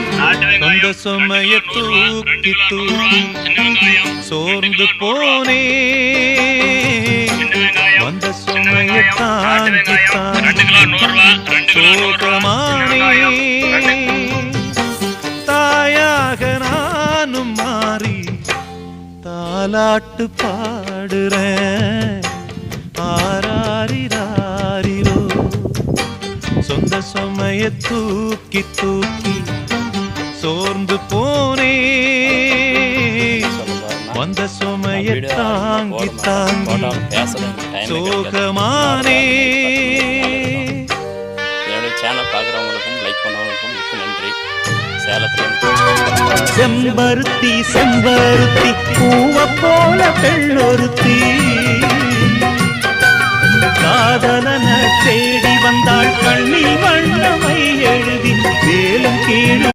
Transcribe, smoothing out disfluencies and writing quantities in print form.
சொந்த சுமைய தூக்கி தூக்கி சோர்ந்து போனே வந்த சுமைய தாங்கி தாங்கி சோகமானே தாயாக நானும் மாறி தாலாட்டு பாடுறேன் ஆராரிராரிரோ சொந்த சுமைய தூக்கி தூக்கி சோர்ந்து போனே வந்த சுமைய தாங்கி தாங்கி சோகமானே. என்னுடைய சேனல் பார்க்குறவங்களுக்கும் லைக் பண்ணவங்களுக்கும் மிக்க நன்றி. சேலத்தில் செம்பருத்தி செம்பருத்தி பூவ போல பெண்ணொருத்தி காதலன தேடி வந்தாள் கண்ணில் வண்ணமை எழுதி வேலும் கீழும்